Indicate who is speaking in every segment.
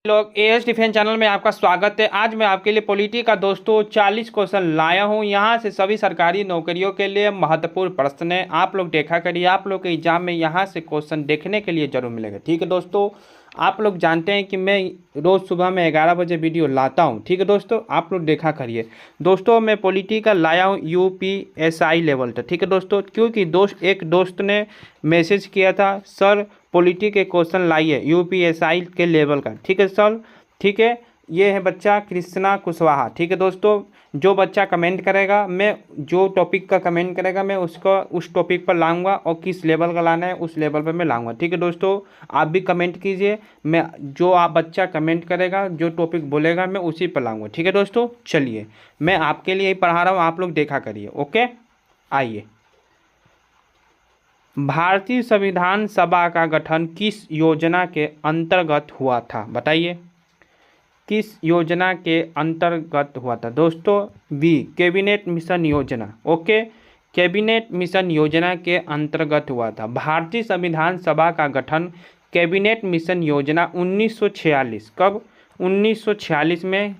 Speaker 1: लोग as defence channel में आपका स्वागत है। आज मैं आपके लिए पॉलिटी का दोस्तों 40 क्वेश्चन लाया हूं। यहां से सभी सरकारी नौकरियों के लिए महत्वपूर्ण प्रश्न है। आप लोग देखा करिए, आप लोग के एग्जाम में यहां से क्वेश्चन देखने के लिए जरूर मिलेगा। ठीक है दोस्तों, आप लोग जानते हैं कि मैं रोज़ सुबह में 11 बजे वीडियो लाता हूं। ठीक है दोस्तों, आप लोग देखा करिए। दोस्तों मैं पॉलिटी का लाया हूँ यूपीएसआई लेवल तक। ठीक है दोस्तों, क्योंकि एक दोस्त ने मैसेज किया था, सर पॉलिटी के क्वेश्चन लाइए यूपीएसआई के लेवल का। ठीक है सर, ठीक है। ये है बच्चा कृष्णा कुशवाहा। ठीक है दोस्तों, जो बच्चा कमेंट करेगा, मैं जो टॉपिक का कमेंट करेगा मैं उसको उस टॉपिक पर लाऊंगा, और किस लेवल का लाना है उस लेवल पर मैं लाऊंगा। ठीक है दोस्तों, आप भी कमेंट कीजिए, मैं जो आप बच्चा कमेंट करेगा, जो टॉपिक बोलेगा मैं उसी पर लाऊंगा। ठीक है दोस्तों, चलिए मैं आपके लिए ही पढ़ा रहा हूँ, आप लोग देखा करिए। ओके, आइए। भारतीय संविधान सभा का गठन किस योजना के अंतर्गत हुआ था? बताइए, किस योजना के अंतर्गत हुआ था दोस्तों? बी, कैबिनेट मिशन योजना। ओके, कैबिनेट मिशन योजना के अंतर्गत हुआ था। भारतीय संविधान सभा का गठन कैबिनेट मिशन योजना 1946 कब? 1946 में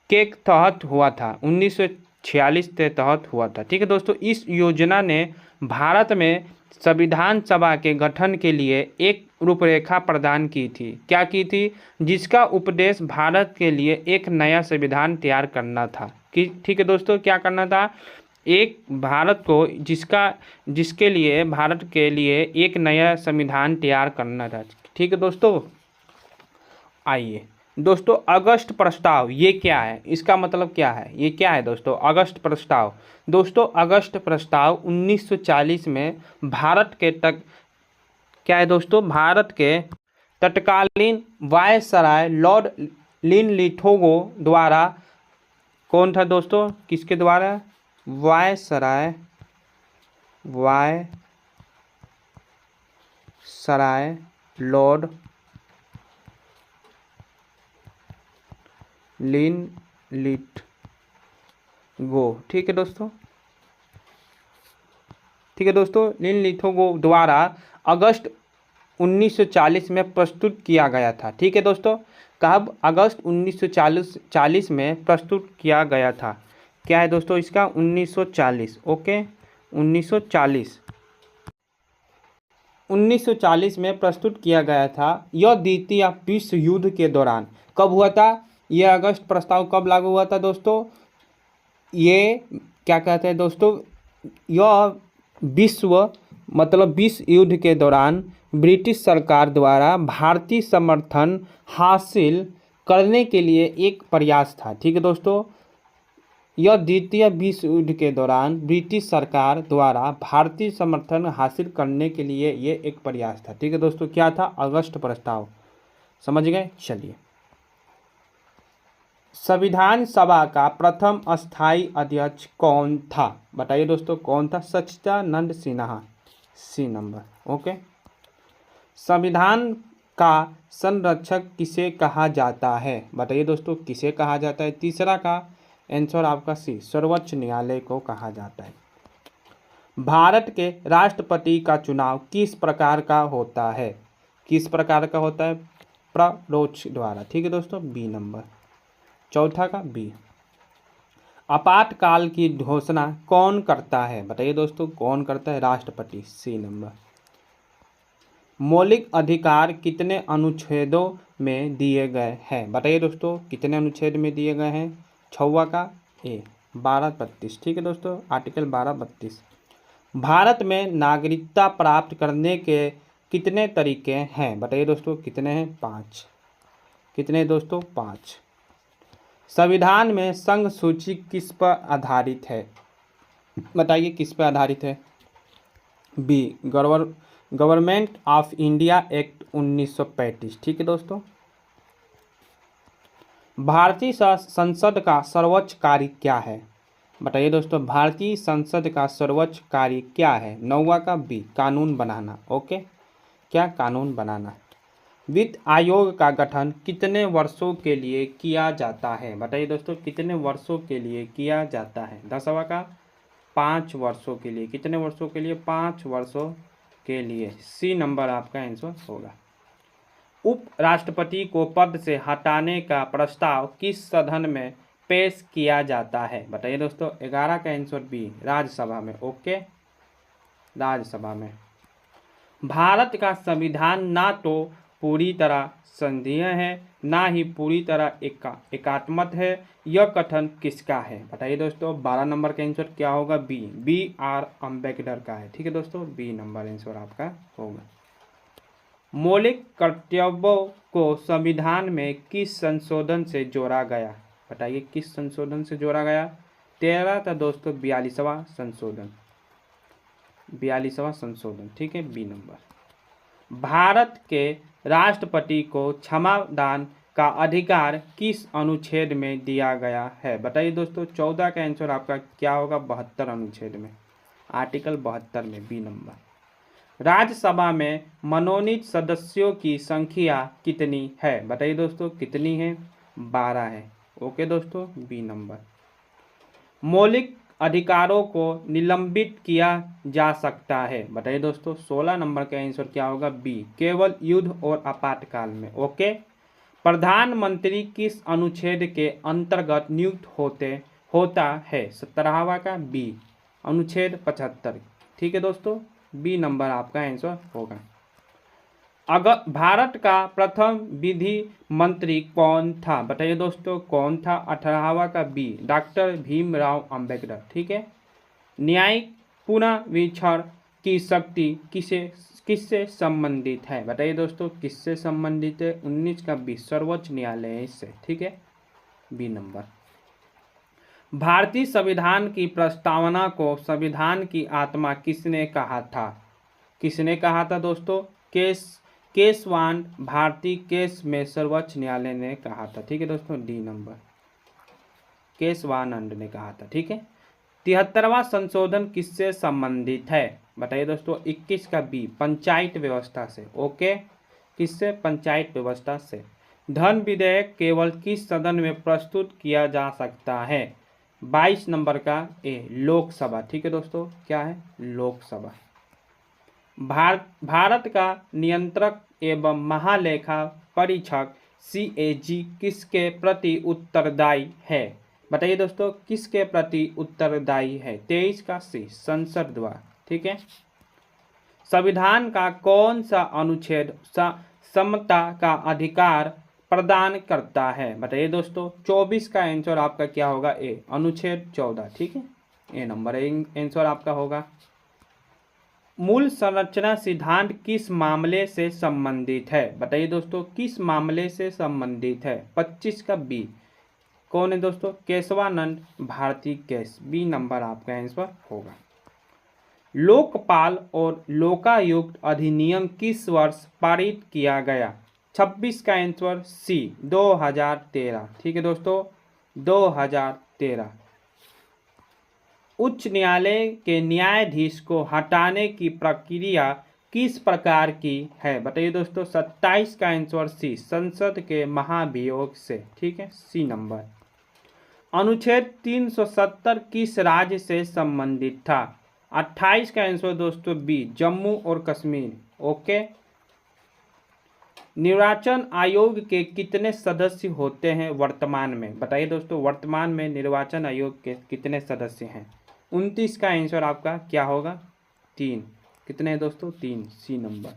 Speaker 1: के तहत हुआ था। 1946 के तहत हुआ था। ठीक है दोस्तों, इस योजना ने भारत में संविधान सभा के गठन के लिए एक रूपरेखा प्रदान की थी। क्या की थी? जिसका उपदेश भारत के लिए एक नया संविधान तैयार करना था। कि ठीक है दोस्तों, क्या करना था? एक भारत को जिसके लिए भारत के लिए एक नया संविधान तैयार करना था। ठीक है दोस्तों, आइए दोस्तों, अगस्त प्रस्ताव ये क्या है? इसका मतलब क्या है? ये क्या है दोस्तों? अगस्त प्रस्ताव। दोस्तों अगस्त प्रस्ताव 1940 में भारत के क्या है दोस्तों? भारत के तत्कालीन वायसराय लॉर्ड लिनलिथगो द्वारा, कौन था दोस्तों? किसके द्वारा? Viceroy Lord Linlithgow. ठीक है दोस्तों, ठीक है दोस्तों, लिनलिथगो द्वारा अगस्त 1940 में प्रस्तुत किया गया था। ठीक है दोस्तों, कब? अगस्त 1940 में प्रस्तुत किया गया था। क्या है दोस्तों इसका? 1940। ओके, 1940 में प्रस्तुत किया गया था। यह द्वितीय विश्व युद्ध के दौरान कब हुआ था? यह अगस्त प्रस्ताव कब लागू हुआ था दोस्तों? ये क्या कहते हैं दोस्तों? यह विश्व युद्ध के दौरान ब्रिटिश सरकार द्वारा भारतीय समर्थन हासिल करने के लिए एक प्रयास था। ठीक है दोस्तों, यह द्वितीय विश्व युद्ध के दौरान ब्रिटिश सरकार द्वारा भारतीय समर्थन हासिल करने के लिए ये एक प्रयास था। ठीक है दोस्तों, क्या था? अगस्त प्रस्ताव। समझ गए? चलिए, संविधान सभा का प्रथम अस्थायी अध्यक्ष कौन था? बताइए दोस्तों, कौन था? Sachchidanand Sinha. C number. Okay, संविधान का संरक्षक किसे कहा जाता है? बताइए दोस्तों, किसे कहा जाता है? तीसरा का आंसर आपका सी, सर्वोच्च न्यायालय को कहा जाता है। भारत के राष्ट्रपति का चुनाव किस प्रकार का होता है? किस प्रकार का होता है? प्ररोच्च द्वारा। ठीक है दोस्तों, बी नंबर। चौथा का बी। आपातकाल की घोषणा कौन करता है? बताइए दोस्तों, कौन करता है? राष्ट्रपति। सी नंबर। मौलिक अधिकार कितने अनुच्छेदों में दिए गए हैं? बताइए दोस्तों, कितने अनुच्छेद में दिए गए हैं? छवा का ए, 1232। ठीक है दोस्तों, आर्टिकल 1232। भारत में नागरिकता प्राप्त करने के कितने तरीके हैं? बताइए दोस्तों, कितने हैं? 5। कितने दोस्तों? 5। संविधान में संघ सूची किस पर आधारित है? बताइए, किस पर आधारित है? B, government of India act 1935। ठीक है दोस्तों, भारतीय संसद का सर्वोच्च कार्य क्या है? बताइए दोस्तों, भारतीय संसद का सर्वोच्च कार्य क्या है? 9वां का बी, कानून बनाना। ओके, क्या? कानून बनाना। वित्त आयोग का गठन कितने वर्षों के लिए किया जाता है? बताइए दोस्तों, कितने वर्षों के लिए किया जाता है? 10वां का 5 वर्षों के लिए। कितने वर्षों के लिए? 5 वर्षों के लिए। सी नंबर आपका आंसर होगा। उपराष्ट्रपति को पद से हटाने का प्रस्ताव किस सदन में पेश किया जाता है? बताइए दोस्तों। 11 का आंसर बी, राज्यसभा में। ओके, राज्यसभा में। भारत का संविधान ना तो पूरी तरह संघीय है, ना ही पूरी तरह एकात्मक है। यह कथन किसका है? बताइए दोस्तों। 12 नंबर का आंसर क्या होगा? बी आर अम्बेडकर का है। ठीक है दोस्तों, बी नंबर आंसर आपका होगा। मौलिक कर्तव्यों को संविधान में किस संशोधन से जोड़ा गया? बताइए, किस संशोधन से जोड़ा गया? 13 था दोस्तों, 42वां संशोधन, 42वां संशोधन। ठीक है, बी नंबर। भारत के राष्ट्रपति को क्षमादान का अधिकार किस अनुच्छेद में दिया गया है? बताइए दोस्तों। 14 का आंसर आपका क्या होगा? 72 अनुच्छेद में, आर्टिकल 72 में, बी नंबर। राज्यसभा में मनोनीत सदस्यों की संख्या कितनी है? बताइए दोस्तों, कितनी है? 12 है। ओके दोस्तों, बी नंबर। मौलिक अधिकारों को निलंबित किया जा सकता है? बताइए दोस्तों। 16 नंबर का आंसर क्या होगा? बी, केवल युद्ध और आपातकाल में। ओके। प्रधानमंत्री किस अनुच्छेद के अंतर्गत नियुक्त होता है? 17वां का बी, अनुच्छेद 75। ठीक है दोस्तों, बी नंबर आपका आंसर होगा। अगर भारत का प्रथम विधि मंत्री कौन था? बताइए दोस्तों, कौन था? 18वां का बी, डॉक्टर भीमराव अंबेडकर। ठीक है। न्यायिक पुनर्विचार की शक्ति किससे संबंधित है? बताइए दोस्तों, किससे संबंधित है? 19 का बी, सर्वोच्च न्यायालय से। ठीक है, बी नंबर। भारतीय संविधान की प्रस्तावना को संविधान की आत्मा किसने कहा था? किसने कहा था दोस्तों? केशवानंद भारती केस में सर्वोच्च न्यायालय ने कहा था। ठीक है दोस्तों, डी नंबर, केशवानंद ने कहा था। ठीक है। 73वां संशोधन किससे संबंधित है? बताइए दोस्तों। 21 का बी, पंचायत व्यवस्था से। ओके, किससे? पंचायत व्यवस्था से। धन विधेयक केवल किस सदन में प्रस्तुत किया जा सकता है? 22 नंबर का ए, लोकसभा। ठीक है दोस्तों, क्या है? लोकसभा। भारत का नियंत्रक एवं महालेखा परीक्षक CAG किसके प्रति उत्तरदायी है? बताइए दोस्तों, किसके प्रति उत्तरदायी है? 23 का सी, संसद द्वारा। ठीक है। संविधान का कौन सा अनुच्छेद समता का अधिकार प्रदान करता है? बताइए दोस्तों। 24 का आंसर आपका क्या होगा? ए, अनुच्छेद 14। ठीक है, ए नंबर आंसर आपका होगा। मूल संरचना सिद्धांत किस मामले से संबंधित है? बताइए दोस्तों, किस मामले से संबंधित है? 25 का बी, कौन है दोस्तों? Kesavananda Bharati case. B number आपका आंसर होगा। लोकपाल और लोकायुक्त अधिनियम किस वर्ष पारित किया गया? 26 का आंसर सी, 2013। ठीक है दोस्तों, 2013। उच्च न्यायालय के न्यायाधीश को हटाने की प्रक्रिया किस प्रकार की है? बताइए दोस्तों। 27 का आंसर सी, संसद के महाभियोग से। ठीक है, सी नंबर। अनुच्छेद 370 किस राज्य से संबंधित था? 28 का आंसर दोस्तों बी, जम्मू और कश्मीर। ओके। निर्वाचन आयोग के कितने सदस्य होते हैं वर्तमान में? बताइए दोस्तों, वर्तमान में निर्वाचन आयोग के कितने सदस्य हैं? 29 का आंसर आपका क्या होगा? 3। कितने हैं दोस्तों? 3, सी नंबर।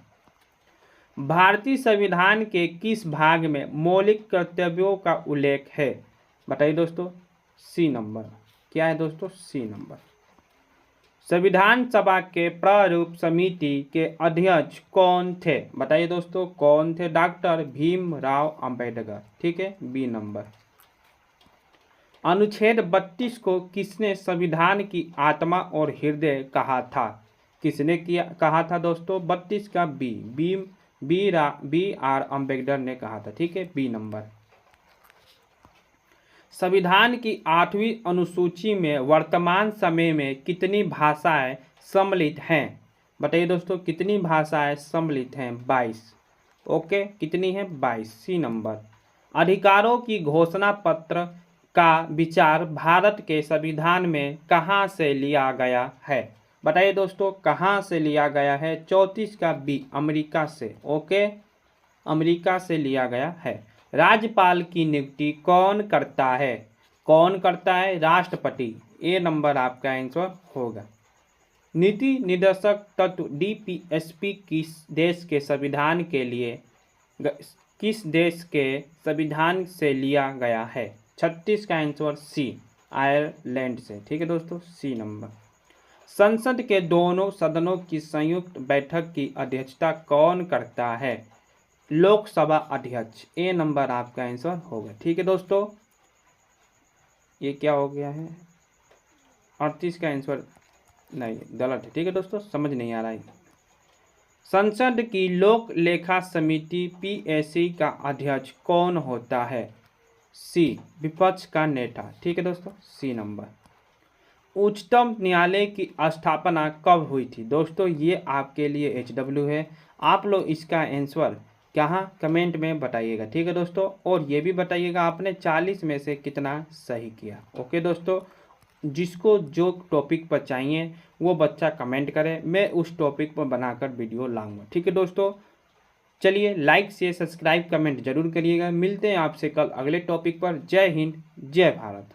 Speaker 1: भारतीय संविधान के किस भाग में मौलिक कर्तव्यों का उल्लेख है? बताइए दोस्तों। सी नंबर, क्या है दोस्तों? C number. संविधान सभा के प्रारूप समिति के अध्यक्ष कौन थे? बताइए दोस्तों, कौन थे? डॉक्टर भीमराव अंबेडकर। ठीक है, बी नंबर। अनुच्छेद 32 को किसने संविधान की आत्मा और हृदय कहा था? किसने कहा था दोस्तों? 32 का बी आर अम्बेडकर ने कहा था। ठीक है, बी नंबर। संविधान की 8वीं अनुसूची में वर्तमान समय में कितनी भाषाएं सम्मिलित हैं? बताइए दोस्तों, कितनी भाषाएं सम्मिलित हैं? 22। ओके, कितनी है? 22, सी नंबर। अधिकारों की घोषणा पत्र का विचार भारत के संविधान में कहाँ से लिया गया है? बताइए दोस्तों, कहाँ से लिया गया है? 34 का बी, अमेरिका से। ओके, अमेरिका से लिया गया है। राज्यपाल की नियुक्ति कौन करता है? कौन करता है? राष्ट्रपति। ए नंबर आपका आंसर होगा। नीति निर्देशक तत्व डीपीएसपी किस देश के संविधान से लिया गया है? 36 का आंसर सी, आयरलैंड से। ठीक है दोस्तों, सी नंबर। संसद के दोनों सदनों की संयुक्त बैठक की अध्यक्षता कौन करता है? लोकसभा अध्यक्ष। ए नंबर आपका आंसर होगा। ठीक है दोस्तों, ये क्या हो गया है? 38 का आंसर नहीं, गलत है। ठीक है दोस्तों, समझ नहीं आ रहा है। संसद की लोक लेखा समिति पीएसी का अध्यक्ष कौन होता है? सी, विपक्ष का नेता। ठीक है दोस्तों, सी नंबर। उच्चतम न्यायालय की स्थापना कब हुई थी? दोस्तों ये आपके लिए HW है, आप लोग इसका आंसर कहाँ कमेंट में बताइएगा। ठीक है दोस्तों, और ये भी बताइएगा आपने 40 में से कितना सही किया। ओके दोस्तों, जिसको जो टॉपिक पर चाहिए वो बच्चा कमेंट करे, मैं उस टॉपिक पर बनाकर वीडियो लाऊंगा। ठीक है दोस्तों, चलिए लाइक शेयर सब्सक्राइब कमेंट जरूर करिएगा। मिलते हैं आपसे कल अगले टॉपिक पर। जय हिंद, जय भारत।